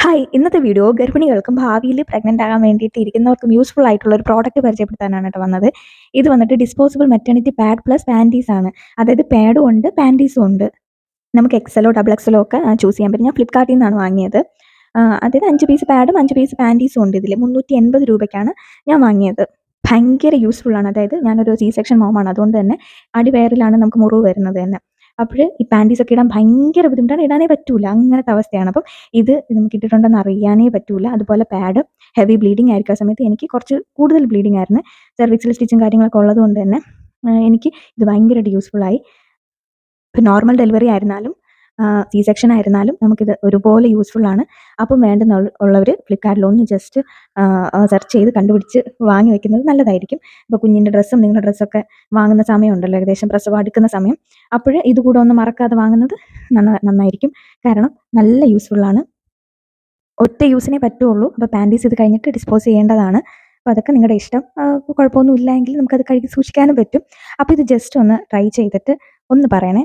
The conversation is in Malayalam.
ഹായ്! ഇന്നത്തെ വീഡിയോ ഗർഭിണികൾക്കും ഭാവിയിൽ പ്രഗ്നന്റ് ആകാൻ വേണ്ടിയിട്ട് ഇരിക്കുന്നവർക്കും യൂസ്ഫുൾ ആയിട്ടുള്ള ഒരു പ്രോഡക്റ്റ് പരിചയപ്പെടുത്താനാണ് കേട്ടോ വന്നത്. ഇത് വന്നിട്ട് disposable maternity pad plus panties ആണ്. അതായത് പാഡും ഉണ്ട് പാൻറ്റീസും ഉണ്ട്. നമുക്ക് എക്സലോ ഡബിൾ എക്സലോ ഒക്കെ ചൂസ് ചെയ്യാൻ പറ്റും. ഞാൻ ഫ്ലിപ്കാർട്ടിൽ നിന്നാണ് വാങ്ങിയത്. അതായത് 5 പീസ് പാഡും 5 പീസ് പാൻറ്റീസും ഉണ്ട് ഇതിൽ. 380 രൂപയ്ക്കാണ് ഞാൻ വാങ്ങിയത്. ഭയങ്കര യൂസ്ഫുൾ ആണ്. അതായത് ഞാനൊരു സി സെക്ഷൻ മോമാണ്. അതുകൊണ്ട് തന്നെ അടിവയറിലാണ് നമുക്ക് മുറിവ് വരുന്നത് തന്നെ. അപ്പോൾ ഈ പാൻറ്റീസ് ഒക്കെ ഇടാൻ ഭയങ്കര ബുദ്ധിമുട്ടാണ്. ഇടാനേ പറ്റൂല. അങ്ങനത്തെ അവസ്ഥയാണ്. അപ്പം ഇത് നമുക്ക് ഇട്ടിട്ടുണ്ടെന്ന് അറിയാനേ പറ്റൂല. അതുപോലെ പാഡ് ഹെവി ബ്ലീഡിങ് ആയിരിക്കും. ആ സമയത്ത് എനിക്ക് കുറച്ച് കൂടുതൽ ബ്ലീഡിങ് ആയിരുന്നു. സെർവിക്സിൽ സ്റ്റിച്ചും കാര്യങ്ങളൊക്കെ ഉള്ളതുകൊണ്ട് തന്നെ എനിക്ക് ഇത് ഭയങ്കരമായിട്ട് യൂസ്ഫുൾ ആയി. ഇപ്പം നോർമൽ ഡെലിവറി ആയിരുന്നാലും സി സെക്ഷൻ ആയിരുന്നാലും നമുക്കിത് ഒരുപോലെ യൂസ്ഫുൾ ആണ്. അപ്പം ഉള്ളവർ ഫ്ലിപ്കാർട്ടിൽ ഒന്ന് ജസ്റ്റ് സെർച്ച് ചെയ്ത് കണ്ടുപിടിച്ച് വാങ്ങി വെക്കുന്നത് നല്ലതായിരിക്കും. ഇപ്പോൾ കുഞ്ഞിൻ്റെ ഡ്രസ്സും നിങ്ങളുടെ ഡ്രസ്സൊക്കെ വാങ്ങുന്ന സമയമുണ്ടല്ലോ, ഏകദേശം പ്രസവം അടുക്കുന്ന സമയം, അപ്പോൾ ഇത് കൂടെ ഒന്ന് മറക്കാതെ വാങ്ങുന്നത് നന്നായിരിക്കും. കാരണം നല്ല യൂസ്ഫുൾ ആണ്. ഒറ്റ യൂസിനേ പറ്റുള്ളൂ. അപ്പോൾ പാൻറ്റീസ് ഇത് കഴിഞ്ഞിട്ട് ഡിസ്പോസ് ചെയ്യേണ്ടതാണ്. അപ്പോൾ അതൊക്കെ നിങ്ങളുടെ ഇഷ്ടം. കുഴപ്പമൊന്നും ഇല്ല എങ്കിൽ നമുക്കത് കഴുകി സൂക്ഷിക്കാനും പറ്റും. അപ്പോൾ ഇത് ജസ്റ്റ് ഒന്ന് ട്രൈ ചെയ്തിട്ട് ഒന്ന് പറയണേ.